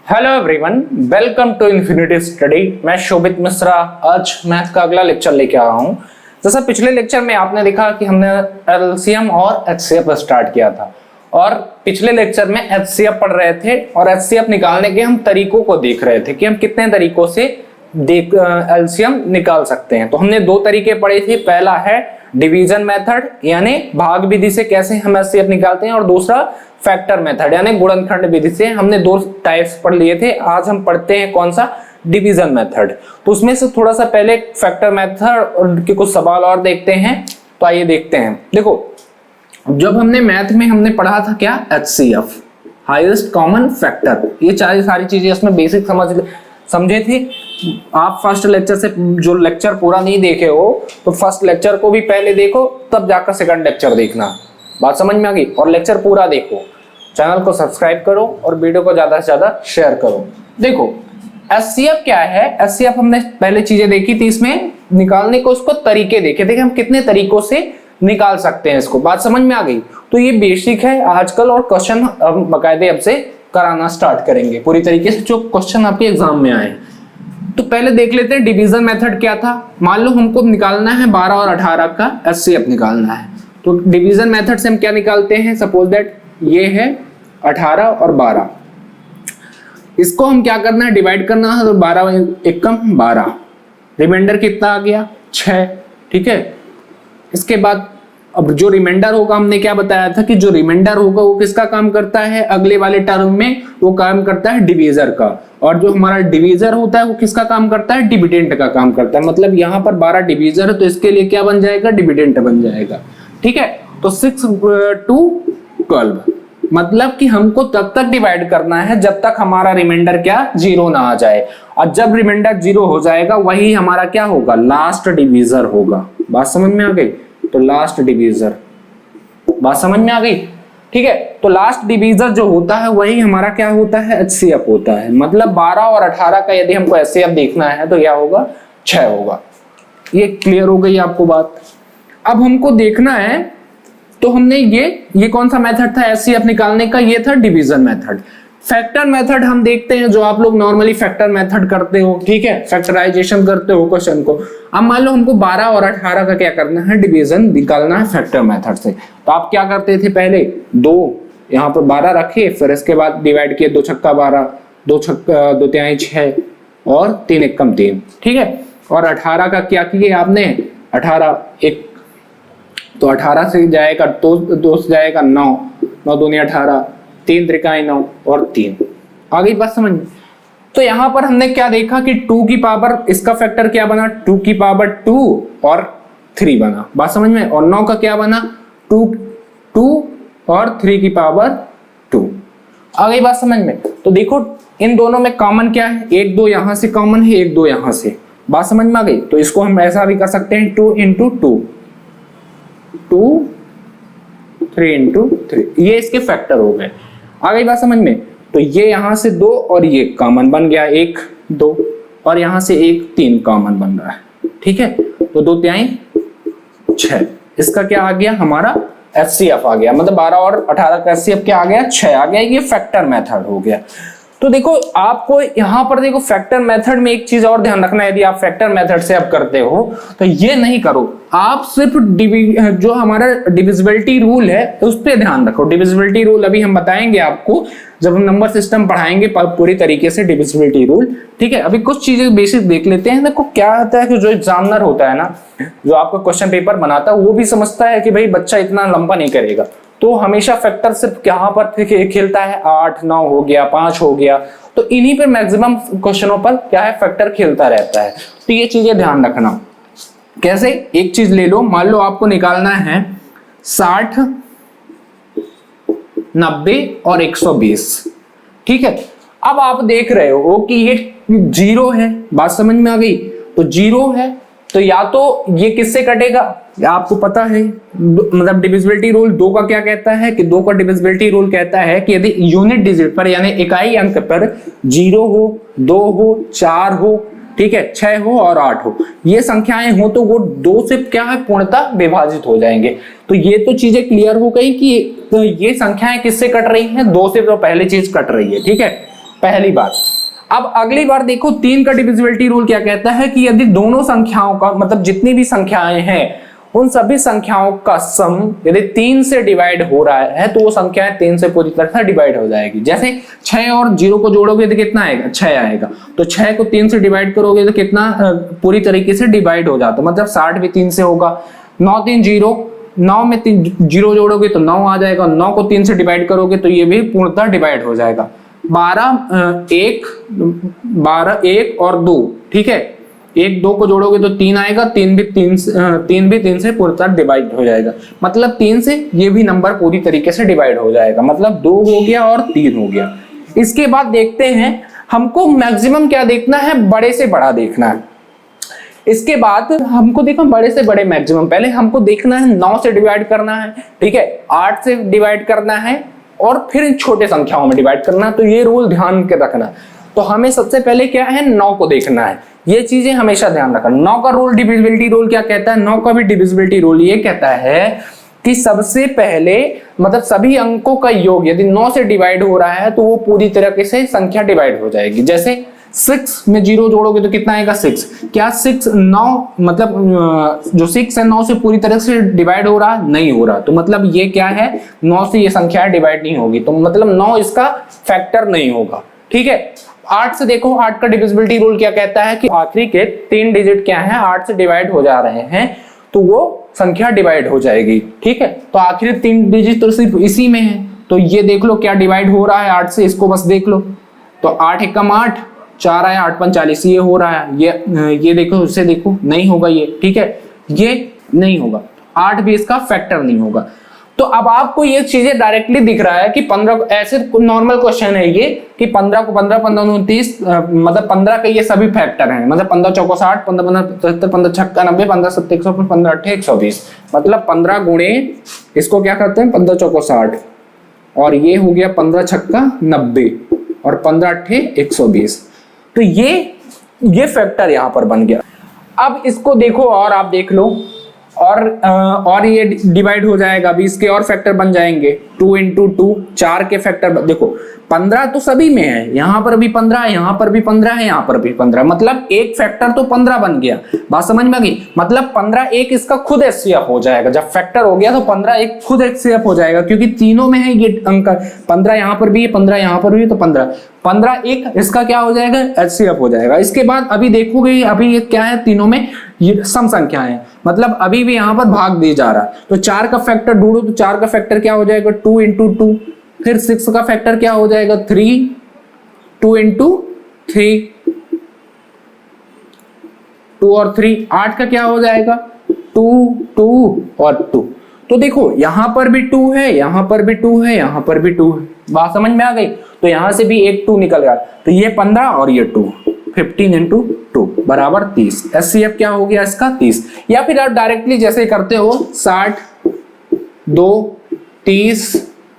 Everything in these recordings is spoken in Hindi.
Hello everyone, welcome to infinity study. मैं शोभित मिश्रा आज मैथ का अगला लेक्चर लेके आया हूँ। जैसा पिछले लेक्चर में आपने देखा कि हमने एलसीएम और एचसीएफ स्टार्ट किया था और पिछले लेक्चर में एचसीएफ पढ़ रहे थे और एचसीएफ निकालने के हम तरीकों को देख रहे थे कि हम कितने तरीकों से एलसीएम निकाल सकते हैं। तो हमने दो तरीके पढ़े थे, पहला है डिवीजन मेथड यानी भाग विधि से कैसे हम एचसीएफ निकालते हैं और दूसरा फैक्टर मेथड यानी गुणनखंड विधि से। हमने दो टाइप्स पढ़ लिए थे, आज हम पढ़ते हैं कौन सा, डिवीजन मेथड। तो उसमें से थोड़ा सा पहले फैक्टर मेथड के कुछ सवाल और देखते हैं। तो आइए देखते हैं। देखो, जब हमने मैथ में हमने पढ़ा था क्या, एचसीएफ हाईएस्ट कॉमन फैक्टर, ये सारी चीजें इसमें बेसिक समझे थे। आप फर्स्ट लेक्चर से जो लेक्चर पूरा नहीं देखे हो तो फर्स्ट लेक्चर को भी पहले देखो, तब जाकर सेकंड लेक्चर देखना। बात समझ में आ गई? और लेक्चर पूरा देखो, चैनल को सब्सक्राइब करो और वीडियो को ज्यादा से ज्यादा शेयर करो। देखो एचसीएफ क्या है, एचसीएफ हमने पहले चीजें देखी थी, इसमें निकालने को उसको तरीके देखे थे कि हम कितने तरीकों से निकाल सकते हैं इसको। बात समझ में आ गई? तो ये बेसिक है आजकल और क्वेश्चन हम बाकायदे अब से कराना स्टार्ट करेंगे पूरी तरीके से, जो क्वेश्चन आपके एग्जाम में आए। तो पहले देख लेते हैं डिवीजन मेथड क्या था। मान लो हमको निकालना है 12 और 18 का एचसीएफ निकालना है, तो डिवीजन मेथड से हम क्या निकालते हैं, सपोज दैट ये है 18 और 12, इसको हम क्या करना है, डिवाइड करना है। तो 12 एकम 12, रिमाइंडर कितना आ गया 6, ठीक है। इसके बाद अब जो रिमाइंडर होगा, हमने क्या बताया था कि जो रिमाइंडर होगा वो किसका काम करता है, अगले वाले टर्म में वो काम करता है डिवीजर का, और जो हमारा डिवीजर होता है वो किसका काम करता है, डिविडेंड का काम करता है। मतलब यहाँ पर 12 डिवीजर है तो इसके लिए क्या बन जाएगा, डिविडेंड बन जाएगा, ठीक है। तो 6 to 12, मतलब कि हमको तब तक डिवाइड करना है जब तक हमारा रिमाइंडर क्या, 0 ना आ जाए, और जब रिमाइंडर 0 हो जाएगा वही हमारा क्या होगा, लास्ट डिवीजर होगा। बात समझ में आ गई? तो लास्ट डिवीजर, बात समझ में आ गई, ठीक है। तो लास्ट डिवीजर जो होता है वही हमारा क्या होता है, एचसीएफ होता है। मतलब 12 और 18 का यदि हमको एचसीएफ देखना है तो क्या होगा, 6 होगा। ये क्लियर हो गई आपको बात? अब हमको देखना है, तो हमने ये कौन सा मेथड था एचसीएफ निकालने का, ये था डिवीजन मेथड। फैक्टर मेथड हम देखते हैं, जो आप लोग नॉर्मली फैक्टर मेथड करते हो, ठीक है, फैक्टराइजेशन करते हो क्वेश्चन को। अब मान लो हमको 12 और 18 का क्या करना है, डिवीजन निकालना है फैक्टर मेथड से। तो आप क्या करते थे, पहले 2 यहाँ पर 12 रखे, फिर इसके बाद डिवाइड किए, 2 छक्का 12, 2 तिहाई 6 और 3 एकम 3, ठीक है। और 18 का क्या किए आपने, 18 एक, तो 18 से जाएगा 2 से जाएगा 9, 9 दूनी 18, 3 त्रिकाई 9 और 3। आ गई बात समझ में? तो यहां पर हमने क्या देखा कि 2 की पावर, इसका फैक्टर क्या बना, 2 की पावर 2 और 3 बना। बात समझ में? और 9 का क्या बना, 2 और 3 की पावर 2। आ गई बात समझ में? तो देखो इन दोनों में कॉमन क्या है, 1 2 यहां से कॉमन है, 1 2 यहां से। बात समझ में आ गई? तो इसको हम ऐसा भी कर सकते हैं, 2 into 2, 3 into 3, ये इसके फैक्टर हो गए। आ गई बात समझ में? तो ये यहां से 2 और ये कॉमन बन गया, 1 2, और यहां से 1 3 कॉमन बन रहा है, ठीक है। तो 2 तिहाई 6, इसका क्या आ गया, हमारा एचसीएफ आ गया। मतलब 12 और 18 का एचसीएफ क्या आ गया, 6 आ गया। ये फैक्टर मेथड हो गया। तो देखो आपको यहाँ पर देखो फैक्टर मेथड में एक चीज और ध्यान रखना है, यदि आप फैक्टर मेथड से अब करते हो तो ये नहीं करो, आप सिर्फ जो हमारा डिविजिबिलिटी रूल है उस पर ध्यान रखो। डिविजिबिलिटी रूल अभी हम बताएंगे आपको जब हम नंबर सिस्टम पढ़ाएंगे पूरी तरीके से डिविजिबिलिटी रूल, ठीक है। अभी कुछ चीजें बेसिक देख लेते हैं। देखो क्या होता है कि जो एग्जामिनर होता है ना, जो आपका क्वेश्चन पेपर बनाता है, वो भी समझता है कि भाई बच्चा इतना लंबा नहीं करेगा, तो हमेशा फैक्टर सिर्फ यहाँ पर खेलता है, 8 9 हो गया, 5 हो गया, तो इन्हीं पे मैक्सिमम क्वेश्चनों पर क्या है, फैक्टर खेलता रहता है। तो ये चीजें ध्यान रखना। कैसे, एक चीज ले लो, मान लो आपको निकालना है 60 90 और 120, ठीक है। अब आप देख रहे हो कि ये 0 है, बात समझ में आ गई? तो 0 है तो या तो ये किससे कटेगा, आपको पता है, मतलब डिविजिबिलिटी रूल 2 का क्या कहता है कि 2 का डिविजिबिलिटी रूल कहता है कि यदि यूनिट डिजिट पर यानी इकाई अंक पर 0 हो, 2 हो, 4 हो, ठीक है, 6 हो और 8 हो, ये संख्याएं हो तो वो 2 से क्या है, पूर्णतः विभाजित हो जाएंगे। तो ये तो चीजें क्लियर हो गई कि तो ये संख्याएं किससे कट रही हैं, 2 से तो पहले चीज कट रही है, ठीक है। पहली बात। अब अगली बार देखो 3 का डिविजिबिलिटी रूल क्या कहता है कि यदि दोनों संख्याओं का मतलब जितनी भी संख्याएं हैं उन सभी संख्याओं का सम यदि 3 से डिवाइड हो रहा है तो वो संख्याएं 3 से पूरी तरह से डिवाइड हो जाएगी। जैसे 6 और 0 को जोड़ोगे तो कितना आएगा, 6 आएगा। तो 6 को 3 से डिवाइड करोगे तो कितना पूरी तरीके से डिवाइड हो जाता, मतलब 60 भी 3 से होगा। 9 3 0, 9 में 0 जोड़ोगे तो 9 आ जाएगा। 9 को 3 से डिवाइड करोगे तो ये भी पूर्णतः डिवाइड हो जाएगा। 12 1 और 2, ठीक है, 1 2 को जोड़ोगे तो 3 आएगा। 3 भी 3 से पूरी तरह डिवाइड हो जाएगा, मतलब 3 से ये भी नंबर पूरी तरीके से डिवाइड हो जाएगा, मतलब 2 हो गया और 3 हो गया। इसके बाद देखते हैं हमको मैक्सिमम क्या देखना है, बड़े से बड़ा देखना है। इसके बाद हमको देखो बड़े से बड़े मैक्सिमम, पहले हमको देखना है 9 से डिवाइड करना है, ठीक है, 8 से डिवाइड करना है और फिर छोटे संख्याओं में डिवाइड करना। तो ये रूल ध्यान के रखना। तो हमें सबसे पहले क्या है, 9 को देखना है, ये चीजें हमेशा ध्यान रखना। 9 का रूल डिविजिबिलिटी रूल क्या कहता है, 9 का भी डिविजिबिलिटी रूल ये कहता है कि सबसे पहले मतलब सभी अंकों का योग यदि 9 से डिवाइड हो रहा है तो वो पूरी तरीके से संख्या डिवाइड हो जाएगी। जैसे 6 में 0 जोड़ोगे तो कितना आएगा, 6। क्या 6 9 मतलब जो 6 है 9 से पूरी तरह से डिवाइड हो रहा, नहीं हो रहा, तो मतलब ये क्या है, 9 से ये संख्या डिवाइड नहीं होगी, तो मतलब 9 इसका फैक्टर नहीं होगा, ठीक है। 8 से देखो, 8 का डिविजिबिलिटी रूल क्या कहता है कि आखिरी के 3 डिजिट क्या है 8 से डिवाइड हो जा रहे हैं तो वो संख्या डिवाइड हो जाएगी, ठीक है। तो आखिरी 3 डिजिट तो सिर्फ इसी में है, तो ये देख लो क्या डिवाइड हो रहा है 8 से, इसको बस देख लो। तो 8 एकम 8, 4 आया 8 5 40, ये हो रहा है। ये देखो, उससे देखो, नहीं होगा ये, ठीक है, ये नहीं होगा। 8 भी इसका फैक्टर नहीं होगा। तो अब आपको ये चीजें डायरेक्टली दिख रहा है कि 15, ऐसे नॉर्मल क्वेश्चन है ये कि 15 को 15 15 29 मतलब 15 के ये सभी फैक्टर हैं, मतलब 15 चौको 60, 15 15 75, 15 छक्का 90, 15 7 100, 15 8 120, मतलब 15 गुणे इसको क्या करते हैं 15 चौको 60 और ये हो गया 15 छक्का 90 और 15 8 120। तो ये फैक्टर यहां पर बन गया। अब इसको देखो और आप देख लो और ये डिवाइड हो जाएगा, अभी इसके और फैक्टर बन जाएंगे 2 into 2, 4 के फैक्टर देखो। 15 तो सभी में है, यहां पर भी 15 है, यहां पर भी 15 है, यहां पर भी 15, मतलब एक फैक्टर तो 15 बन गया। बात समझ में आ गई, मतलब 15 एक इसका खुद एचसीएफ हो जाएगा। जब फैक्टर हो गया तो 15 एक खुद एचसीएफ हो जाएगा, क्योंकि तीनों में है ये अंक। 15 यहां पर भी है, 15 यहां पर भी है, तो 15 एक इसका क्या हो जाएगा, एचसीएफ हो जाएगा। इसके बाद अभी देखोगे, अभी ये क्या है, तीनों में ये सम संख्या है, मतलब अभी भी यहां पर भाग दिया जा रहा है। तो 4 का फैक्टर ढूंढो, तो 4 का फैक्टर क्या हो जाएगा 2 into 2, फिर 6 का फैक्टर क्या हो जाएगा 3, 2 into 3, 2 और 3, 8 का क्या हो जाएगा 2 2 और 2। तो देखो यहां पर भी 2 है, यहां पर भी 2 है, यहां पर भी 2 है। बात समझ में आ गई, तो यहां से भी एक 2 निकल गया, तो ये 15 और ये 2, 15 into 2 बराबर 30। एचसीएफ क्या हो गया इसका 30। या फिर आप डायरेक्टली जैसे करते हो 60 2 30,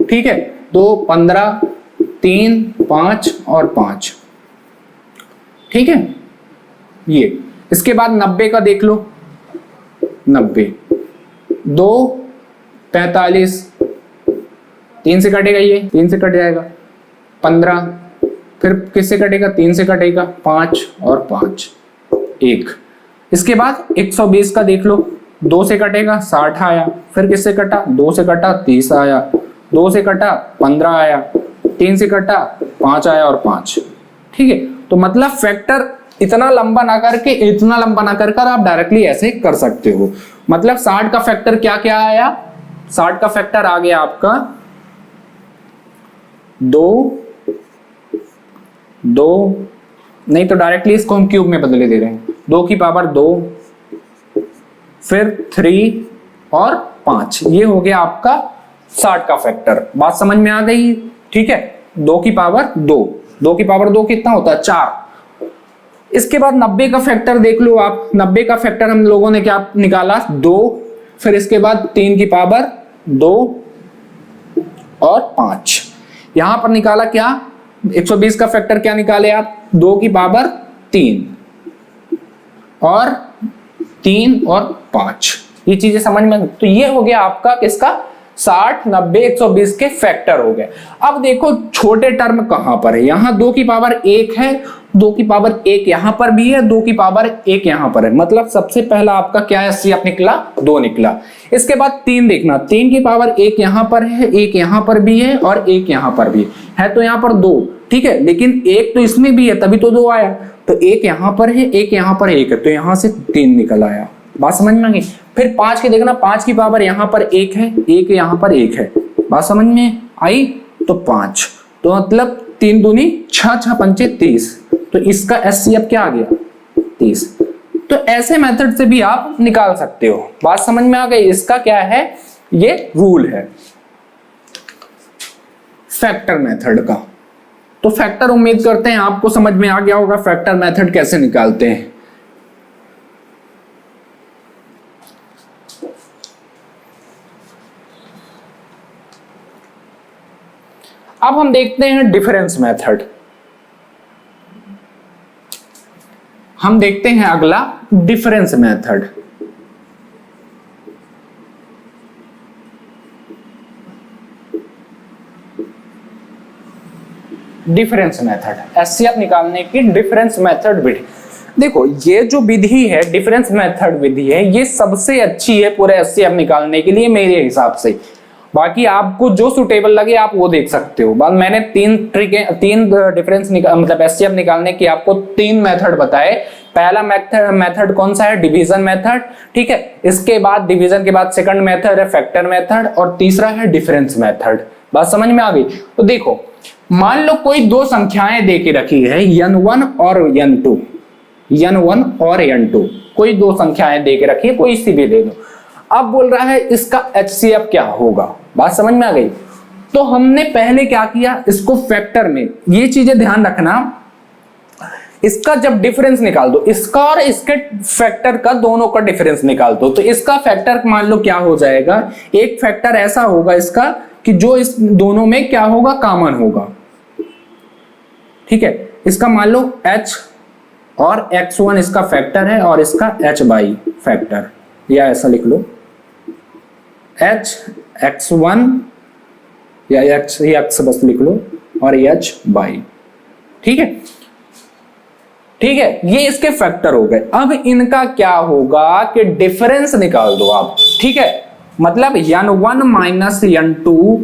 ठीक है, 2 15 3 5 और 5, ठीक है। ये इसके बाद 90 का देख लो, 90 2 45, 3 से कटेगा, ये 3 से कट जाएगा, 15, फिर किससे कटेगा 3 से कटेगा, 5 और 5 1। इसके बाद 120 का देख लो, 2 से कटेगा 60 आया, फिर किससे कटा 2 से कटा 30 आया, 2 से कटा 15 आया, 3 से कटा 5 आया और 5, ठीक है। तो मतलब फैक्टर इतना लंबा ना करके, इतना लंबा ना कर आप डायरेक्टली ऐसे कर सकते हो। मतलब 60 का फैक्टर क्या क्या आया, 60 का फैक्टर आ गया आपका 2 नहीं, तो डायरेक्टली इसको हम क्यूब में बदले दे रहे हैं, 2 की पावर 2, फिर 3 और 5, ये हो गया आपका 60 का फैक्टर। बात समझ में आ गई, ठीक है। 2 की पावर 2, 2 की पावर 2 कितना होता है 4। इसके बाद 90 का फैक्टर देख लो आप, 90 का फैक्टर हम लोगों ने क्या निकाला 2, फिर इसके बाद 3 की पावर 2 और 5, यहां पर निकाला क्या 120 का फैक्टर क्या निकाले आप 2 की पावर 3 और 3 और 5, ये चीजें समझ में। तो ये हो गया आपका किसका 60, 90, 120 के फैक्टर हो गए। अब देखो छोटे टर्म कहां पर है, यहां 2 की पावर 1 है, 2 की पावर 1 यहां पर भी है, 2 की पावर 1 यहां पर है, मतलब सबसे पहला आपका क्या है, एचसीएफ निकला 2 निकला। इसके बाद 3 देखना, 3 की पावर 1 यहां पर है, 1 यहां पर भी है और 1 यहां पर भी है, तो यहां पर 2, ठीक है, लेकिन 1 तो इसमें भी है तभी तो 2 आया, तो 1 यहां पर है, 1 यहां पर 1 है, तो यहां से 3 निकल आया। बात समझ में आ गई। फिर 5 की देखना, 5 की पावर यहां पर 1 है, 1 यहां पर 1 है, बात समझ में आई, तो 5, तो मतलब 3 दूनी 6, 6 पंचे 30, तो इसका एचसीएफ क्या आ गया 30। तो ऐसे मेथड से भी आप निकाल सकते हो। बात समझ में आ गई। इसका क्या है, ये रूल है फैक्टर मेथड का। तो फैक्टर उम्मीद करते हैं आपको समझ में आ गया होगा फैक्टर मेथड कैसे निकालते हैं। अब हम देखते हैं डिफरेंस मेथड। हम देखते हैं अगला difference method. Difference method, HCF निकालने की डिफरेंस मेथड विधि। देखो ये जो विधि है डिफरेंस मेथड विधि है, ये सबसे अच्छी है पूरे एचसीएफ निकालने के लिए मेरे हिसाब से। बाकी आपको जो सुटेबल लगे आप वो देख सकते हो। बाद मैंने 3 डिफरेंस मतलब एचसीएफ निकालने की आपको 3 मेथड बताए। पहला मेथड कौन सा है, डिवीजन मेथड, ठीक है। इसके बाद डिवीजन के बाद सेकंड मेथड है फैक्टर मेथड और तीसरा है डिफरेंस मेथड। बात समझ में आ गई। तो देखो मान लो कोई 2 संख्याएं दे के रखी है n1 और n2, n1 और n2, कोई 2 संख्याएं दे के रखी है, कोई सी भी दे दो। अब बोल रहा है इसका एचसीएफ क्या होगा। बात समझ में आ गई। तो हमने पहले क्या किया, इसको फैक्टर में, ये चीजें ध्यान रखना, इसका जब डिफरेंस निकाल दो, इसका और इसके फैक्टर का दोनों का डिफरेंस निकाल दो, तो इसका फैक्टर मान लो क्या हो जाएगा, एक फैक्टर ऐसा होगा इसका कि जो इस दोनों में क्या होगा, कॉमन होगा, ठीक है। इसका मान लो h और x1 इसका फैक्टर है और इसका h बाई फैक्टर, या ऐसा लिख लो h x1 या x बस लिख लो और h बाई, ठीक है, ठीक है। ये इसके फैक्टर हो गए। अब इनका क्या होगा कि डिफरेंस निकाल दो आप, ठीक है। मतलब n1 minus n2,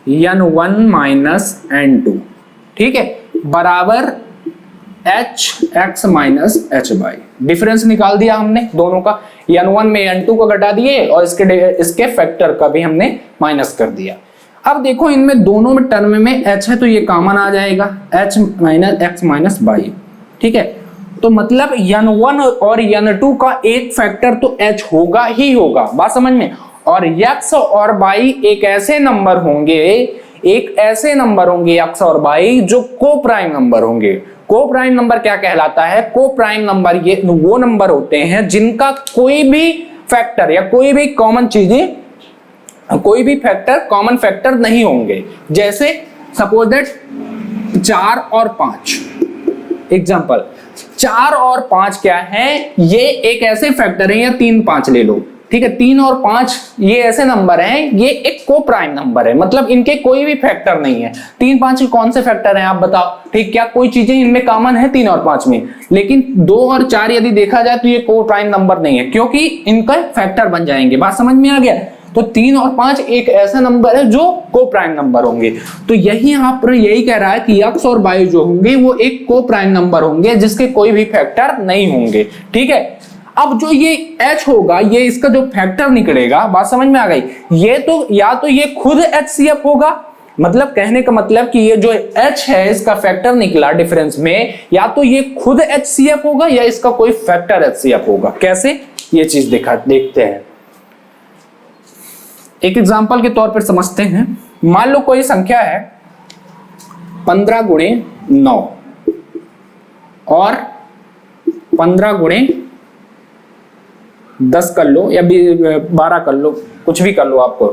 n1 minus n2, ठीक है, बराबर hx minus h by. Difference निकाल दिया हमने दोनों का, n1 में n2 को घटा दिए और इसके फैक्टर का भी हमने माइनस कर दिया। अब देखो इनमें दोनों में टर्म में h है तो ये कॉमन आ जाएगा, h minus x minus by, ठीक है। तो मतलब n1 और n2 का एक फैक्टर तो h होगा ही होगा, बात समझ में। और x और y एक ऐसे नंबर होंगे, x और y जो को प्राइम नंबर होंगे। को प्राइम नंबर क्या कहलाता है, को प्राइम नंबर ये वो नंबर होते हैं जिनका कोई भी फैक्टर या कोई भी कॉमन चीजें, कोई भी फैक्टर कॉमन फैक्टर नहीं होंगे। जैसे सपोज दैट 4 और 5, एग्जांपल 4 और 5 क्या है, ये एक ऐसे फैक्टर है, या 3, 5 ले लो, ठीक है। 3 और 5 ये ऐसे नंबर हैं, ये एक को प्राइम नंबर है, मतलब इनके कोई भी फैक्टर नहीं है। 3, 5 कौन से फैक्टर हैं आप बताओ, ठीक। क्या कोई चीजें इनमें कॉमन है 3 और 5 में, लेकिन 2 और 4 यदि देखा जाए तो ये को प्राइम नंबर नहीं है, क्योंकि इनका फैक्टर बन जाएंगे। बात समझ में आ गया। तो 3 और 5 एक ऐसा नंबर है जो को प्राइम नंबर होंगे। तो यही यहाँ पर यही कह रहा है कि x और y जो होंगे वो एक को प्राइम नंबर होंगे जिसके कोई भी फैक्टर नहीं होंगे, ठीक है। अब जो ये h होगा, ये इसका जो फैक्टर निकलेगा, बात समझ में आ गई। ये तो या तो ये खुद HCF होगा, मतलब कहने का मतलब कि ये जो h है इसका फैक्टर निकला डिफरेंस में, या तो ये खुद HCF होगा या इसका कोई फैक्टर HCF होगा। कैसे, ये चीज देखते हैं। एक एग्जांपल के तौर पर समझते हैं। मान लो कोई संख्या है 15 गुणे 9 और 15 गुणे 10 कर लो या 12 कर लो, कुछ भी कर लो आपको।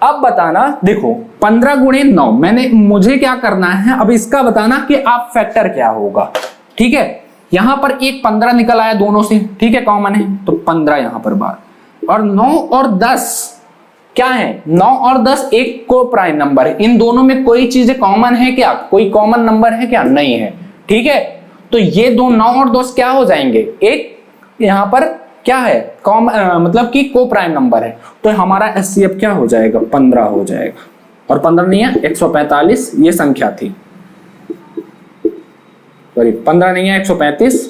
अब बताना, देखो 15 गुणे 9 मुझे क्या करना है, अब इसका बताना कि आप फैक्टर क्या होगा, ठीक है। यहां पर एक 15 निकल आया दोनों से, ठीक है, कॉमन है, तो 15 यहां पर बार, और 9 और 10 क्या है, 9 और 10 एक को प्राइम नंबर है, इन दोनों में कोई चीजें कॉमन है क्या, कोई कॉमन नंबर है क्या, नहीं है। ठीक है, तो ये दो 9 और 10 क्या हो जाएंगे, एक यहां पर क्या है मतलब कि को प्राइम नंबर है, तो हमारा एचसीएफ क्या हो जाएगा, 15 हो जाएगा। और 15 नहीं है, 145 ये संख्या थी, सॉरी 15 नहीं है 135,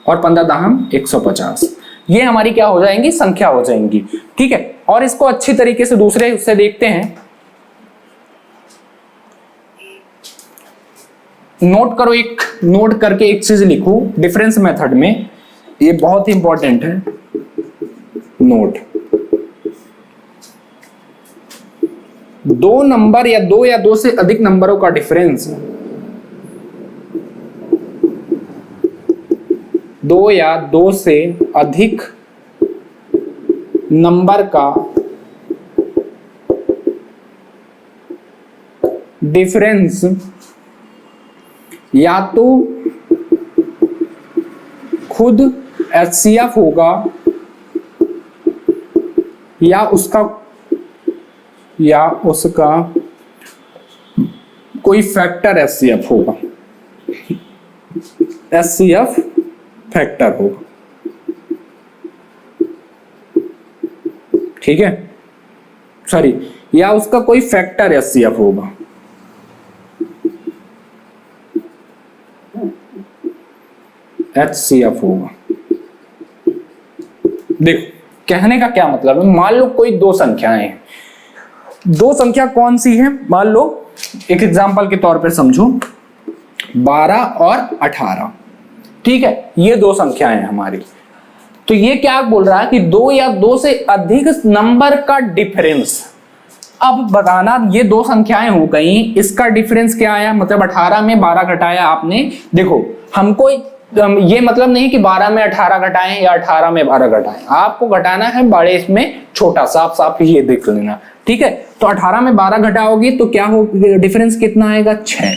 और 15 दहम 150, ये हमारी क्या हो जाएंगी, संख्या हो जाएंगी। ठीक है, और इसको अच्छी तरीके से दूसरे उससे देखते हैं। नोट करके एक चीज लिखो डिफरेंस मेथड में, ये बहुत ही इंपॉर्टेंट है। नोट, दो नंबर या दो से अधिक नंबरों का डिफरेंस, दो या दो से अधिक नंबर का डिफरेंस या तो खुद एचसीएफ होगा या उसका कोई फैक्टर एचसीएफ होगा, एचसीएफ फैक्टर होगा। ठीक है, सॉरी, या उसका कोई फैक्टर एचसीएफ होगा। एचसीएफ होगा। देखो कहने का क्या मतलब है, मान लो कोई दो संख्याएं हैं, दो संख्या कौन सी है, मान लो एक एग्जांपल के तौर पे समझो 12 और 18। ठीक है, ये दो संख्याएं हैं हमारी, तो ये क्या बोल रहा है कि दो या दो से अधिक नंबर का डिफरेंस। अब बताना, ये दो संख्याएं हो गई, इसका डिफरेंस क्या आया, मतलब 18 में 12 घटाया आपने। देखो हमको ये मतलब नहीं कि 12 में 18 घटाएं या 18 में 12 घटाएं, आपको घटाना है बड़े इसमें छोटा, साफ साफ ये देख लेना। ठीक है, तो 18 में 12 घटाओगे तो क्या हो, डिफरेंस कितना आएगा, 6।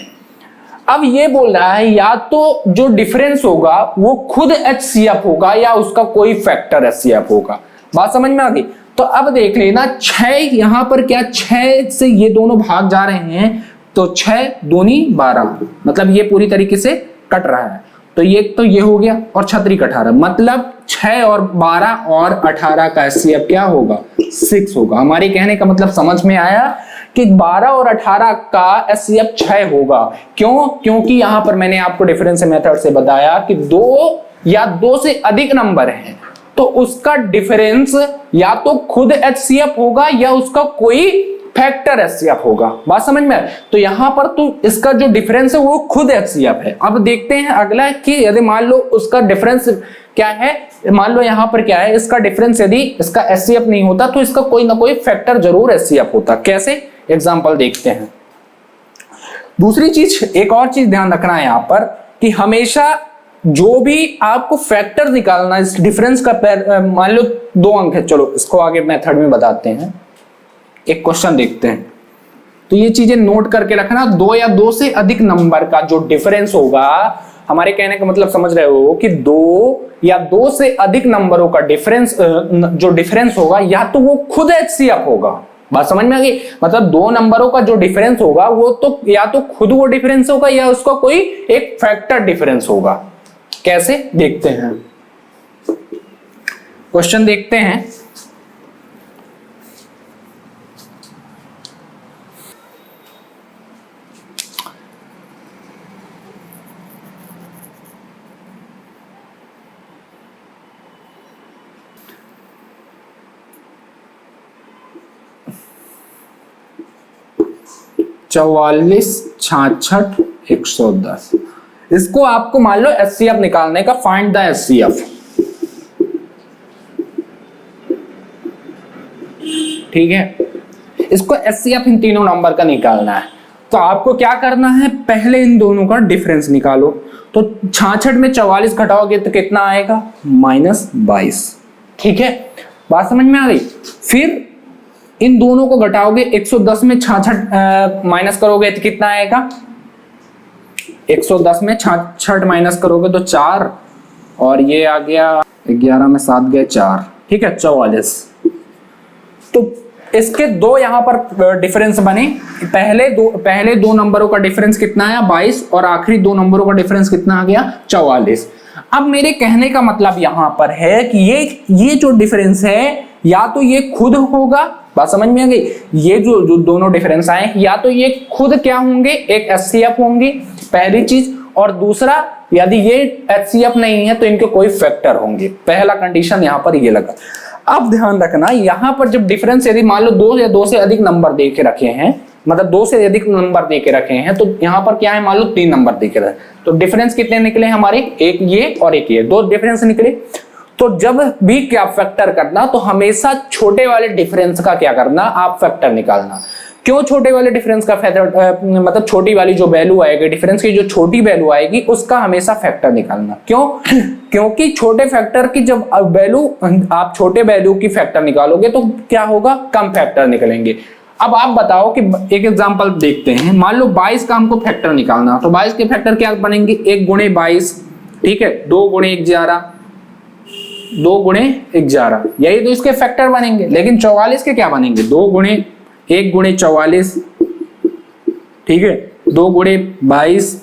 अब ये बोल रहा है या तो जो डिफरेंस होगा वो खुद एचसीएफ होगा या उसका कोई फैक्टर एचसीएफ होगा। बात समझ में आ गई। तो अब देख लेना 6 यहां पर क्या, 6 से ये दोनों भाग जा रहे हैं, तो 6 दूनी 12, मतलब ये पूरी तरीके से कट रहा है, तो ये हो गया, और छतरी का 18, मतलब 6 और 12 और 18 का एचसीएफ क्या होगा, 6 होगा। हमारे कहने का मतलब समझ में आया कि 12 और 18 का एचसीएफ 6 होगा। क्यों, क्योंकि यहां पर मैंने आपको डिफरेंस मेथड से बताया कि दो या दो से अधिक नंबर हैं, तो उसका डिफरेंस या तो खुद एचसीएफ होगा या उसका कोई फैक्टर एचसीएफ होगा। बात समझ में? तो यहां पर तो इसका जो डिफरेंस है वो खुद एचसीएफ है। अब देखते हैं अगला कि यदि मान लो उसका डिफरेंस क्या है, मान लो यहां पर क्या है, इसका डिफरेंस यदि इसका एचसीएफ नहीं होता तो इसका कोई ना कोई फैक्टर जरूर एचसीएफ होता। कैसे, एग्जांपल देखते हैं। दूसरी चीज, एक और चीज ध्यान रखना है यहां पर कि हमेशा जो भी आपको फैक्टर निकालना इस डिफरेंस का, मान लो 2 अंक है, चलो इसको आगे मेथड में बताते हैं, एक क्वेश्चन देखते हैं। तो ये चीजें नोट करके रखना, 2 या 2 से अधिक नंबर का जो डिफरेंस होगा, हमारे कहने का मतलब समझ रहे हो कि 2 या 2 से अधिक नंबरों का डिफरेंस, जो डिफरेंस होगा या तो वो खुद एचसीएफ होगा। बात समझ में आ गई? मतलब 2 नंबरों का जो डिफरेंस होगा वो तो या तो खुद वो डिफरेंस होगा या उसका कोई एक फैक्टर डिफरेंस होगा। कैसे, देखते हैं, क्वेश्चन देखते हैं। चौवालीस 66 110, इसको आपको मान लो एचसीएफ निकालने का, फाइंड द एचसीएफ। ठीक है, इसको एचसीएफ इन तीनों नंबर का निकालना है। तो आपको क्या करना है, पहले इन दोनों का डिफरेंस निकालो। तो 66 में 44 घटाओगे तो कितना आएगा, -22। ठीक है, बात समझ में आ गई। फिर इन दोनों को घटाओगे, 110 में 66 माइनस करोगे तो कितना आएगा, 110 में 66 माइनस करोगे तो 4, और ये आ गया 11 में 7 गए 4। ठीक है, 44। तो इसके दो यहाँ पर डिफरेंस बने, पहले दो नंबरों का डिफरेंस कितना आया 22 और आखिरी दो नंबरों का डिफरेंस कितना आ गया 44। अब मेरे कहने का मतलब यहां पर है कि ये जो डिफरेंस है या तो ये खुद होगा, बात समझ में आ गई, ये जो दोनों डिफरेंस आए या तो ये खुद क्या होंगे, एक एचसीएफ होंगे पहली चीज, और दूसरा यदि ये एचसीएफ नहीं है तो इनके कोई फैक्टर होंगे। पहला कंडीशन यहां पर ये लगा। अब ध्यान रखना यहां पर जब डिफरेंस यदि मान लो 2 या 2 से अधिक नंबर दे के रखे हैं, मतलब 2 से अधिक नंबर दे के रखे हैं, तो यहां पर क्या है मान लो 3 नंबर दे के रखे, तो डिफरेंस कितने निकले हमारे, एक ये और एक ये, दो डिफरेंस निकले। तो जब भी क्या फैक्टर करना तो हमेशा छोटे वाले डिफरेंस का क्या करना, आप फैक्टर निकालना। क्यों छोटे वाले डिफरेंस का फैक्टर, मतलब छोटी वाली जो वैल्यू आएगी डिफरेंस की, जो छोटी वैल्यू आएगी उसका हमेशा फैक्टर निकालना। क्यों? क्योंकि छोटे फैक्टर की जब वैल्यू, आप छोटे वैल्यू की फैक्टर निकालोगे तो क्या होगा, कम फैक्टर निकलेंगे। अब आप बताओ कि एक एग्जांपल देखते हैं, मान लो 22 का हमको फैक्टर निकालना, तो 22 के फैक्टर क्या बनेंगे, 1 गुणे 22, ठीक है, 2 गुणे 11, 2 गुणे 11, यही तो इसके फैक्टर बनेंगे। लेकिन 44 के क्या बनेंगे, 2 गुणे 1 गुणे 44, ठीक है, 2 गुणे 22,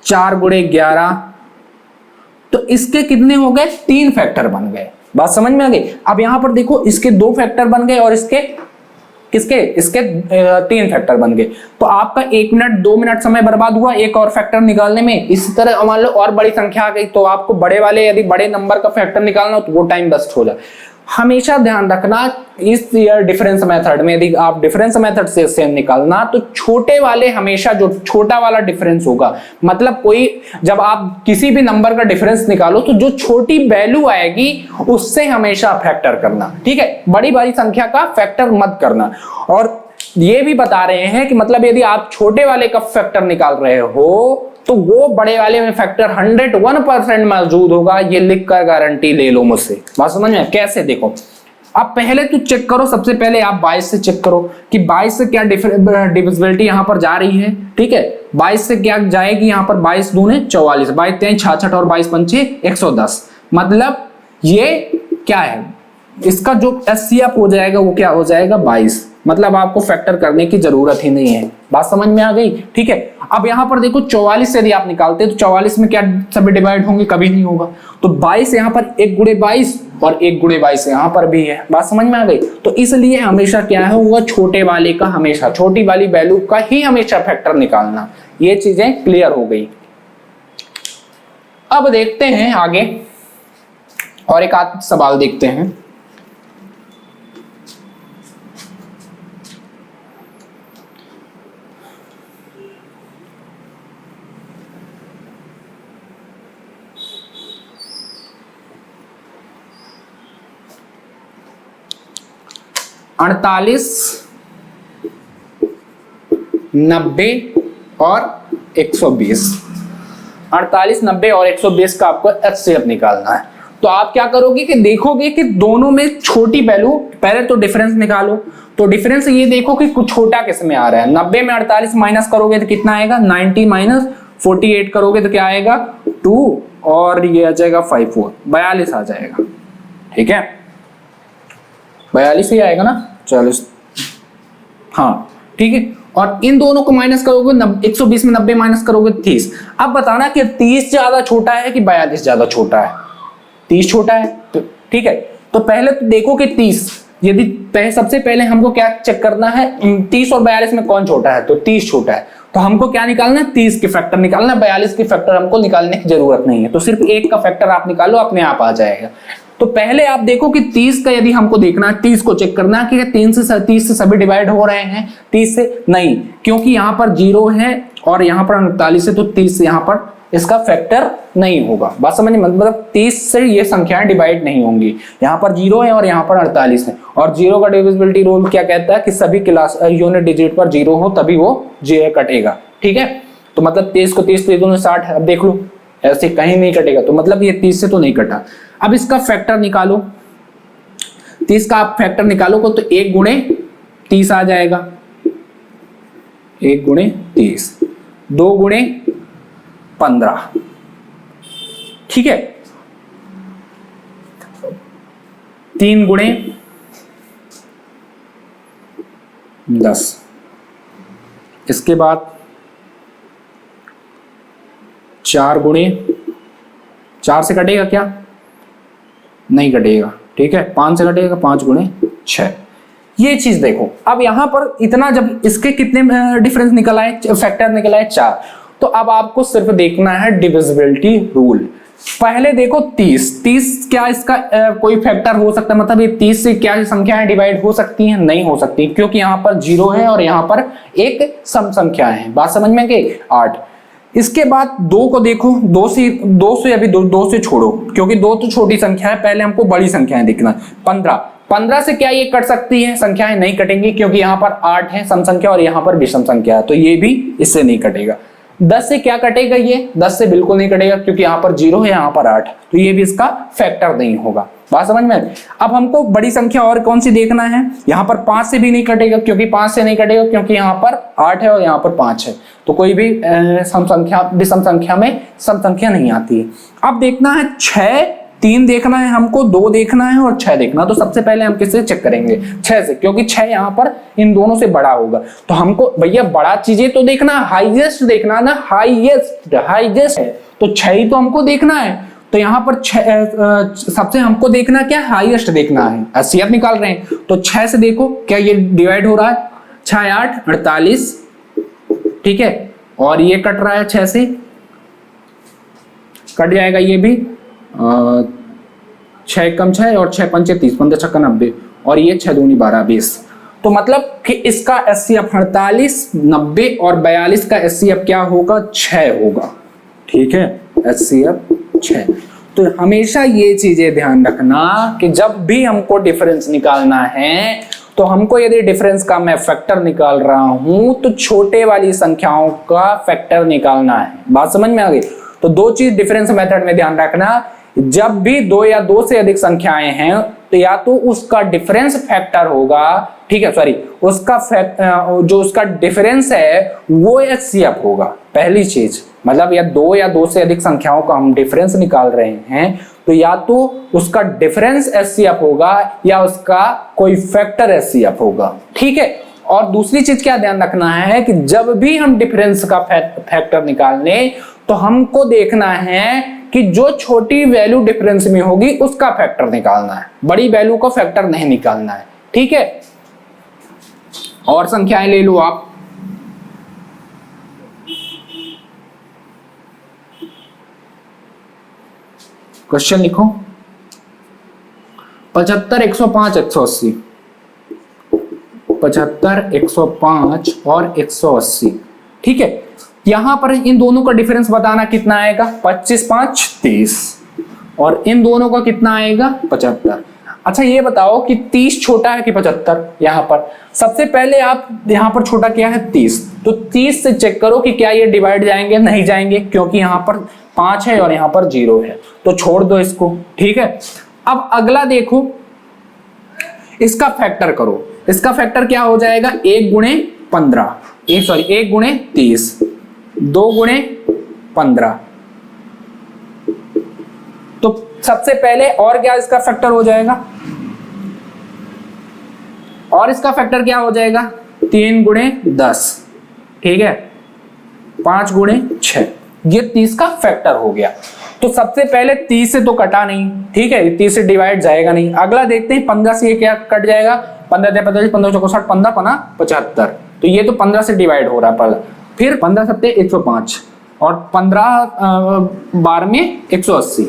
4 गुणे 11, तो इसके कितने हो गए, 3 फैक्टर बन गए। बात समझ में आ गई। अब यहां पर देखो इसके 2 फैक्टर बन गए और इसके 3 फैक्टर बन गए। तो आपका 1 मिनट 2 मिनट समय बर्बाद हुआ एक और फैक्टर निकालने में। इसी तरह मान लो और बड़ी संख्या आ गई तो आपको बड़े वाले यदि बड़े नंबर का फैक्टर निकालना हो तो वो टाइम वेस्ट हो जाए। हमेशा ध्यान रखना इस डिफरेंस मेथड में, यदि आप डिफरेंस मेथड से निकालना तो छोटे वाले हमेशा, जो छोटा वाला डिफरेंस होगा, मतलब कोई जब आप किसी भी नंबर का डिफरेंस निकालो तो जो छोटी वैल्यू आएगी उससे हमेशा फैक्टर करना, ठीक है, बड़ी बड़ी संख्या का फैक्टर मत करना। और ये भी बता रहे हैं कि मतलब यदि आप छोटे वाले का फैक्टर निकाल रहे हो तो वो बड़े वाले में फैक्टर 101% मौजूद होगा, ये लिखकर गारंटी ले लो मुझसे। बात समझ में? कैसे, देखो अब पहले तो चेक करो, सबसे पहले आप 22 से चेक करो कि 22 से क्या डिविजिबिलिटी यहां पर जा रही है, ठीक है, 22 से क्या जाएगी यहां पर, 22 दूने 44, 22 3 66 और 22 पंचे 110, मतलब ये क्या है, इसका जो एचसीएफ हो जाएगा वो क्या हो जाएगा 22, मतलब आपको फैक्टर करने की जरूरत ही नहीं है। बात समझ में आ गई, ठीक है। अब यहां पर देखो 44 से यदि आप निकालते तो 44 में क्या सभी डिवाइड होंगे, कभी नहीं होगा। तो 22 यहां पर 1 गुणे 22 और 1 गुणे 22 यहां पर भी है। बात समझ में आ गई। तो इसलिए हमेशा क्या है, वो छोटे वाले का, हमेशा छोटी वाली वैल्यू का ही हमेशा फैक्टर निकालना। ये चीजें क्लियर हो गई। अब देखते हैं आगे और एक आध सवाल देखते हैं। अड़तालीस 90 और 120, 48 90 और 120 का आपको एचसीएफ निकालना है। तो आप क्या करोगे कि देखोगे कि दोनों में छोटी वैल्यू, पहले तो डिफरेंस निकालो। तो डिफरेंस ये देखो कि कुछ छोटा किस में आ रहा है। 90 में 48 माइनस करोगे तो कितना आएगा, 90 माइनस 48 करोगे तो क्या आएगा 2 और ये आ जाएगा 5 4, 42 आ जाएगा, ठीक है, 42 ही आएगा ना, 40, हाँ ठीक है। और इन दोनों को माइनस करोगे, 120 में 90 माइनस करोगे 30। अब बताना कि 30 ज्यादा छोटा है कि 42 ज्यादा छोटा है। 30 छोटा है, तो ठीक है। तो पहले तो देखो कि 30, यदि सबसे पहले हमको क्या चेक करना है, 30 और 42 में कौन छोटा है, तो 30 छोटा है। तो हमको क्या निकालना है, 30 के फैक्टर निकालना है, 42 के फैक्टर हमको निकालने की जरूरत नहीं है। तो सिर्फ एक का फैक्टर आप निकालो, अपने आप आ जाएगा। तो पहले आप देखो कि 30 का यदि हमको देखना है, 30 को चेक करना है कि 30 से सभी डिवाइड हो रहे हैं, 30 से नहीं, क्योंकि यहां पर 0 है और यहां पर 39 है, तो 30 से यहां पर इसका फैक्टर नहीं होगा। बात समझ में, मतलब 30 से ये संख्याएं डिवाइड नहीं होंगी। यहाँ पर 0 है और यहाँ पर 48 है, और 0 का डिविजिबिलिटी रूल क्या कहता है कि सभी क्लास यूनिट डिजिट पर 0 हो तभी वो 0 कटेगा, ठीक है। तो मतलब 30 को 30 से 60 है, अब देख लो ऐसे कहीं नहीं कटेगा, तो मतलब ये 30 से तो नहीं कटा। अब इसका फैक्टर निकालो, 30 का आप फैक्टर निकालो को तो 1 गुणे 30 आ जाएगा, 1 गुणे 30, 2 गुणे 15, ठीक है, 3 गुणे 10। इसके बाद 4 गुणे 4 से कटेगा क्या? नहीं कटेगा, ठीक है। 5 से कटेगा, 5 गुणे 6। ये चीज देखो। अब यहां पर इतना जब इसके कितने डिफरेंस निकल आए, फैक्टर निकल आए 4, तो अब आपको सिर्फ देखना है डिविजिबिलिटी रूल। पहले देखो 30 क्या इसका कोई फैक्टर हो सकता है? मतलब ये 30 से क्या संख्याएं डिवाइड हो सकती हैं? नहीं हो सकती, क्योंकि यहां पर 0 है और यहां पर एक सम संख्या है। बात समझ में गई? 8। इसके बाद 2 को देखो, 2 से अभी 2 से छोड़ो, क्योंकि 2 तो छोटी संख्या है, पहले हमको बड़ी संख्याएं देखना। 15 से क्या ये कट सकती है? संख्याएं नहीं कटेंगी, क्योंकि यहाँ पर 8 है सम संख्या और यहाँ पर विषम संख्या है, तो ये भी इससे नहीं कटेगा। 10 से क्या कटेगा? ये 10 से बिल्कुल नहीं कटेगा, क्योंकि यहाँ पर 0 है, यहाँ पर 8, तो ये भी इसका फैक्टर नहीं होगा। बात समझ में? अब हमको बड़ी संख्या और कौन सी देखना है? यहाँ पर 5 से भी नहीं कटेगा, क्योंकि 5 से नहीं कटेगा, क्योंकि यहाँ पर 8 है और यहाँ पर 5 है, तो कोई भी सम संख्या विषम संख्या में सम संख्या नहीं आती है। अब देखना है 6, 3 देखना है हमको, 2 देखना है और 6 देखना। तो सबसे पहले हम किससे चेक करेंगे? 6 से, क्योंकि 6 यहाँ पर इन दोनों से बड़ा होगा। तो हमको भैया बड़ा चीजें तो देखना, हाईएस्ट देखना ना, हाईएस्ट है, तो 6 ही तो हमको देखना है। तो यहाँ पर सबसे हमको देखना क्या? हाईएस्ट देखना है। HCF निकाल रहे हैं, तो 6 से देखो क्या ये डिवाइड हो रहा है? 6 8 48, ठीक है, और ये कट रहा है 6 से, कट जाएगा ये भी। 6 कम 6 और 6 पंचे 30, 15 छक्का 90, और ये 6 दूनी 12 20। तो मतलब कि इसका HCF 48, 90 और 42 का HCF क्या होगा? 6 होगा, ठीक है, HCF 6। तो हमेशा ये चीजें ध्यान रखना कि जब भी हमको डिफरेंस निकालना है, तो हमको यदि डिफरेंस का मैं फैक्टर निकाल रहा हूं, तो छोटे वाली संख्याओं का फैक्टर निकालना है। बात समझ में आ गई? तो 2 चीज डिफरेंस मेथड में ध्यान रखना, जब भी 2 या 2 से अधिक संख्याएं हैं, तो या तो उसका डिफरेंस फैक्टर होगा, ठीक है, सॉरी, उसका जो उसका डिफरेंस है वो HCF होगा। पहली चीज, मतलब या 2 या 2 से अधिक संख्याओं का हम डिफरेंस निकाल रहे हैं, तो या तो उसका डिफरेंस HCF होगा या उसका कोई फैक्टर HCF होगा, ठीक है। और दूसरी चीज क्या ध्यान रखना है कि जब भी हम डिफरेंस का फैक्टर निकालने, तो हमको देखना है कि जो छोटी वैल्यू डिफरेंस में होगी उसका फैक्टर निकालना है, बड़ी वैल्यू का फैक्टर नहीं निकालना है, ठीक है। और संख्याएं ले लो आप। क्वेश्चन लिखो 75 105 180, 75 105 और 180, ठीक है। यहां पर इन दोनों का डिफरेंस बताना कितना आएगा? 25 5 30, और इन दोनों का कितना आएगा? 75। अच्छा ये बताओ कि 30 छोटा है कि 75? यहां पर सबसे पहले आप यहां पर छोटा क्या है? 30, तो 30 से चेक करो कि क्या ये डिवाइड जाएंगे? नहीं जाएंगे, क्योंकि यहां पर 5 है और यहां पर 0 है, तो छोड़ दो इसको, ठीक है। अब अगला देखो, इसका फैक्टर करो। इसका फैक्टर क्या हो जाएगा? 1 गुणे 15, 1 गुणे 30, 2 गुणे 15। तो सबसे पहले और क्या इसका फैक्टर हो जाएगा? और इसका फैक्टर क्या हो जाएगा? 3 गुणे 10, ठीक है, 5 गुणे 6, ये 30 का फैक्टर हो गया। तो सबसे पहले 30 से तो कटा नहीं, ठीक है, 30 से डिवाइड जाएगा नहीं। अगला देखते हैं 15 से ये क्या कट जाएगा? 15 15 15 64 15 15 75, तो ये तो 15 से डिवाइड हो रहा है पहले। फिर 15 7 105 और 15 12 में 180,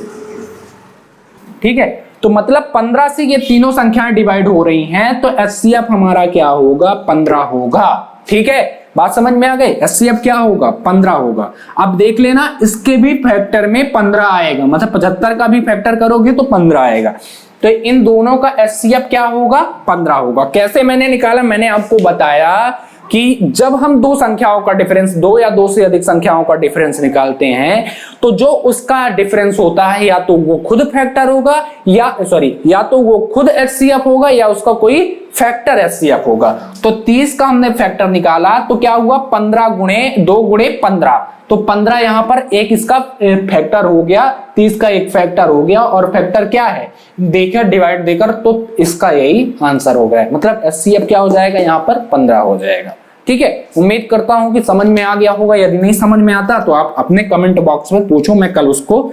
ठीक है। तो मतलब 15 से ये तीनों संख्याएं डिवाइड हो रही हैं, तो HCF हमारा क्या होगा? 15 होगा, ठीक है। बात समझ में आ गई? HCF क्या होगा? 15 होगा। अब देख लेना, इसके भी फैक्टर में 15 आएगा, मतलब 75 का भी फैक्टर करोगे तो 15 आएगा। तो इन दोनों का HCF क्या होगा? 15 होगा। कैसे मैंने निकाला? मैंने आपको बताया कि जब हम 2 संख्याओं का डिफरेंस, 2 या 2 से अधिक संख्याओं का डिफरेंस निकालते हैं, तो जो उसका डिफरेंस होता है या तो वो खुद फैक्टर होगा, या तो वो खुद HCF होगा या उसका कोई फैक्टर एचसीएफ होगा। तो 30 का हमने फैक्टर निकाला तो क्या हुआ 15 गुणे 2 गुणे 15, तो 15 यहां पर एक इसका फैक्टर हो गया, 30 का एक फैक्टर हो गया, और फैक्टर क्या है देखिए डिवाइड देकर, तो इसका यही आंसर हो गया, मतलब एचसीएफ क्या हो जाएगा यहाँ पर 15 हो जाएगा। ठीक है, उम्मीद करता हूं कि समझ में आ गया होगा। यदि नहीं समझ में आता तो आप अपने कमेंट बॉक्स में पूछो, मैं कल उसको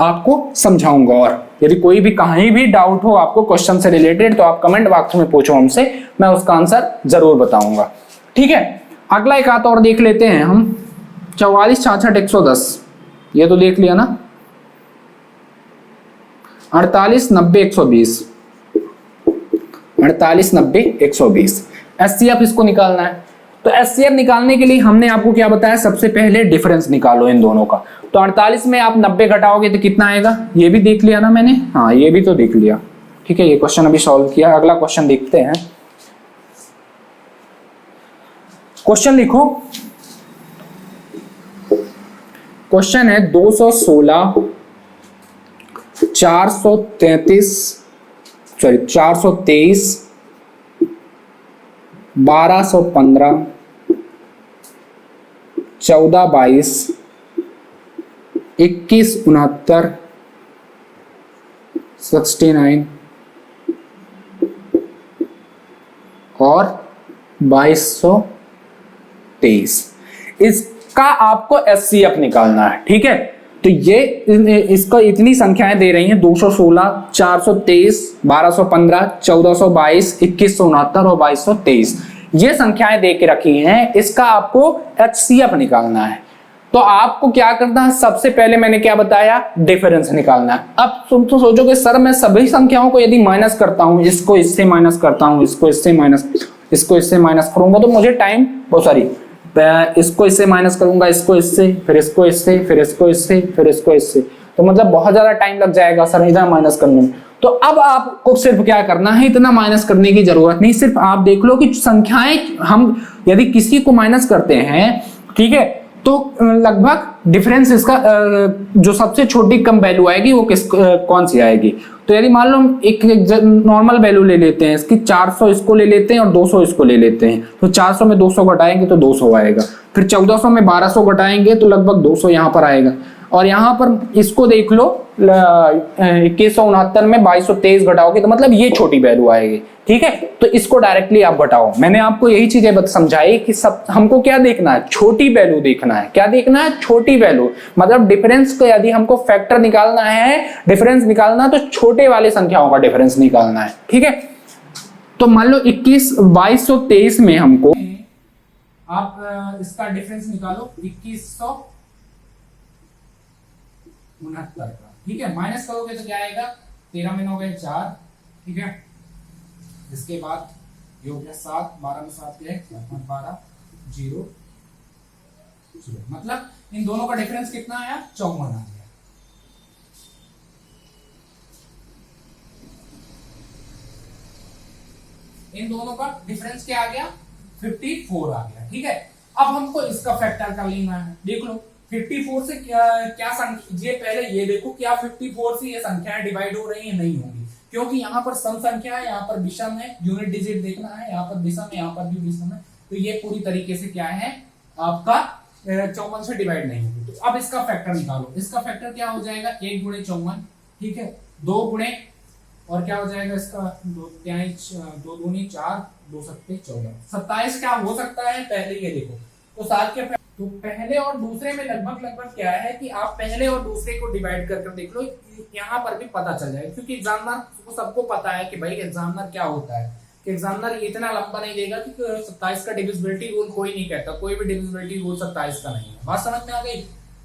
आपको समझाऊंगा। और यदि कोई भी कहीं भी डाउट हो आपको क्वेश्चन से रिलेटेड तो आप कमेंट बॉक्स में पूछो हमसे, मैं उसका आंसर जरूर बताऊंगा। ठीक है, अगला एक आता और देख लेते हैं हम, 44 66 110, ये तो देख लिया ना, 48 90 120, 48 90 120 एचसीएफ इसको निकालना है। तो एचसीएफ निकालने के लिए हमने आपको क्या बताया, सबसे पहले डिफरेंस निकालो इन दोनों का। तो 48 में आप 90 घटाओगे तो कितना आएगा, ये भी देख लिया ना मैंने, हाँ ये भी तो देख लिया। ठीक है, ये क्वेश्चन अभी सॉल्व किया। अगला क्वेश्चन देखते हैं। क्वेश्चन लिखो, क्वेश्चन है 216 433 सॉरी 423 1215 1422 2169 69 और 2223, इसका आपको एचसीएफ निकालना है। ठीक है, तो ये इसका इतनी संख्याएं दे रही हैं, 216 423 1215 1422 2169 और 2223, ये संख्याएं दे के रखी हैं, इसका आपको एचसीएफ निकालना है। तो आपको क्या करना है, सबसे पहले मैंने क्या बताया, डिफरेंस निकालना है। अब तुम तो सोचोगे सर मैं सभी संख्याओं को यदि माइनस करता हूं, इसको इससे माइनस करता हूं, इसको इससे माइनस करूंगा तो मुझे टाइम सॉरी इसको इससे माइनस करूंगा, इसको इससे, फिर इसको इससे, फिर इसको इससे, फिर इसको इससे, तो मतलब बहुत ज्यादा टाइम लग जाएगा सर इतना माइनस करने में। तो अब आपको सिर्फ क्या करना है, इतना माइनस करने की जरूरत नहीं, सिर्फ आप देख लो कि संख्याएं हम यदि किसी को माइनस करते हैं, ठीक है, तो लगभग डिफरेंस इसका जो सबसे छोटी कम वैल्यू आएगी वो कौन सी आएगी। तो यदि मान लो हम एक नॉर्मल वैल्यू ले लेते हैं इसकी, 400 इसको ले लेते हैं और 200 इसको ले लेते हैं, तो 400 में 200 घटाएंगे तो 200 आएगा, फिर 1400 में 1200 घटाएंगे तो लगभग 200 यहाँ पर आएगा, और यहाँ पर इसको देख लो 2169 में 2223 घटाओगे तो मतलब ये छोटी वैल्यू आएगी। ठीक है, तो इसको डायरेक्टली आप घटाओ। मैंने आपको यही चीजें समझाई कि सब हमको क्या देखना है, छोटी वैल्यू देखना है। क्या देखना है, छोटी वैल्यू, मतलब डिफरेंस को यदि हमको फैक्टर निकालना है, डिफरेंस निकालना तो छोटे वाले संख्याओं का डिफरेंस निकालना है। ठीक है, तो मान लो 2223 में हमको आप इसका डिफरेंस निकालो 2169 का। ठीक है, माइनस करोगे तो क्या आएगा, 13 में 9 गए 4, ठीक है, इसके बाद ये हो गया 7, 12 में 7 गए 12 0 0, मतलब इन दोनों का डिफरेंस कितना आया, 54 आ गया। इन दोनों का डिफरेंस क्या आ गया, 54 आ गया। ठीक है, अब हमको इसका फैक्टर कर लेना है। देख लो 54 से क्या संख्या, ये पहले ये देखो क्या 54 से ये संख्याएं डिवाइड हो रही है, नहीं होगी, क्योंकि यहाँ पर सम संख्या है, यहाँ पर विषम है, यूनिट डिजिट देखना है, यहाँ पर विषम है, यहाँ पर भी विषम है, तो ये पूरी तरीके से क्या है आपका 54 से डिवाइड नहीं होगी। तो अब इसका फैक्टर निकालो, इसका फैक्टर क्या हो जाएगा, 1 गुणे 54, ठीक है, 2 गुणे और क्या हो जाएगा इसका 2 दूनी 4 2 सत्ते 14, 27 क्या हो सकता है, पहले ये देखो तो 7 के तो पहले और दूसरे में लगभग क्या है कि आप पहले और दूसरे को डिवाइड करके देख लो, यहाँ पर भी पता चल जाएगा, क्योंकि एग्जामिनर को सबको पता है कि भाई एग्जामिनर क्या होता है, कि एग्जामिनर इतना लंबा नहीं देगा कि 27 का डिविजिबिलिटी रूल कोई नहीं कहता, कोई भी डिविजिबिलिटी रूल 27 का नहीं है। बात समझ में आ गई।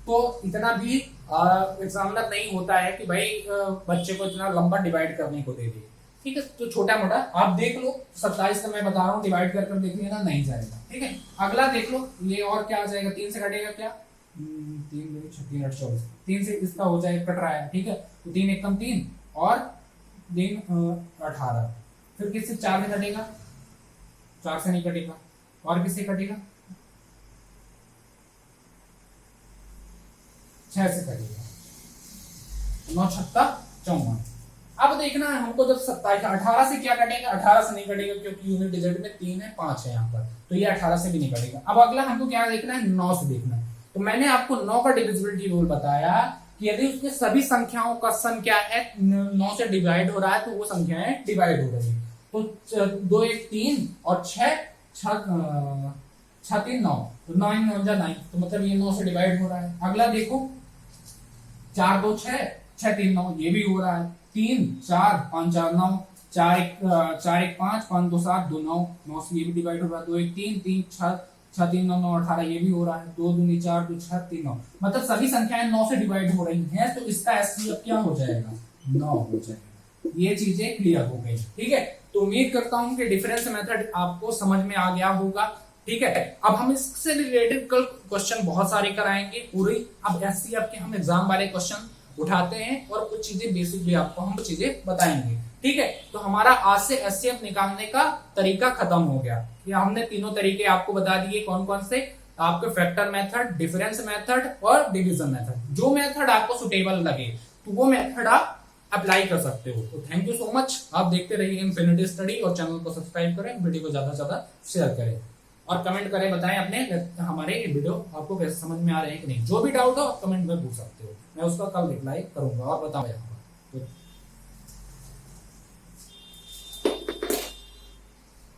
तो इतना भी एग्जामिनर नहीं होता है कि भाई बच्चे को इतना लंबा डिवाइड करने को दे दे। ठीक है, तो छोटा मोटा आप देख लो, 27 का मैं बता रहा हूँ डिवाइड कर देख लेना, नहीं जाएगा। ठीक है, अगला देख लो, ये और क्या आ जाएगा, 3 से कटेगा क्या, 3 3 8 24, 3 से इसका हो जाएगा, कट रहा है। ठीक है, तो 3 एकम 3 और 3 18, फिर किससे 4 से कटेगा, 4 से नहीं कटेगा, और किससे कटेगा, 6 से कटेगा, 9 छक्का 54। अब देखना है हमको, जब 27 18 से क्या कटेगा, 18 से नहीं कटेगा क्योंकि यूनिट डिजिट में 3 है 5 है यहाँ पर, तो ये 18 से भी नहीं कटेगा। अब अगला हमको क्या देखना है, 9 से देखना है। तो मैंने आपको 9 का डिविजिबिलिटी रूल बताया कि यदि उसमें सभी संख्याओं का सम क्या है 9 से डिवाइड हो रहा है तो वो संख्याएं डिवाइड हो रही है। तो 2 1 3 और 6 3 9, तो 9 9, तो मतलब ये 9 से डिवाइड हो रहा है। अगला देखो 4 2 6 6 3 9, ये भी हो रहा है। 3 4 5 4 9, 4 1 5 5 2 7 2 9, 9 से ये भी डिवाइड हो रहा है। 2 1 3 3 6 6 3 9 9 18, ये भी हो रहा है। 2 2 4 2 6 3 9, मतलब सभी संख्याएं 9 से डिवाइड हो रही हैं, तो इसका एचसीएफ क्या हो जाएगा, 9 हो जाएगा। ये चीजें क्लियर हो गई, ठीक है। तो उम्मीद करता हूं कि डिफरेंस मेथड आपको समझ में आ गया होगा, ठीक है। अब हम इससे रिलेटेड कल क्वेश्चन बहुत सारे कराएंगे पूरी। अब एचसीएफ के हम एग्जाम वाले क्वेश्चन उठाते हैं और कुछ चीजें बेसिक भी आपको हम चीजें बताएंगे, ठीक है। तो हमारा आज से एचसीएफ निकालने का तरीका खत्म हो गया। ये हमने तीनों तरीके आपको बता दिए, कौन कौन से, आपके फैक्टर मेथड, डिफरेंस मेथड और डिवीजन मेथड। जो मेथड आपको सुटेबल लगे तो वो मेथड आप अप्लाई कर सकते हो। तो थैंक यू सो मच। आप देखते रहिए इनफिनिटी स्टडी और चैनल को सब्सक्राइब करें, वीडियो को ज्यादा से ज्यादा शेयर करें और कमेंट करें, बताएं अपने हमारे वीडियो आपको कैसे समझ में आ रहे हैं कि नहीं। जो भी डाउट हो कमेंट में पूछ सकते हो, मैं उसका कल रिप्लाई करूंगा और बताऊंगा। तो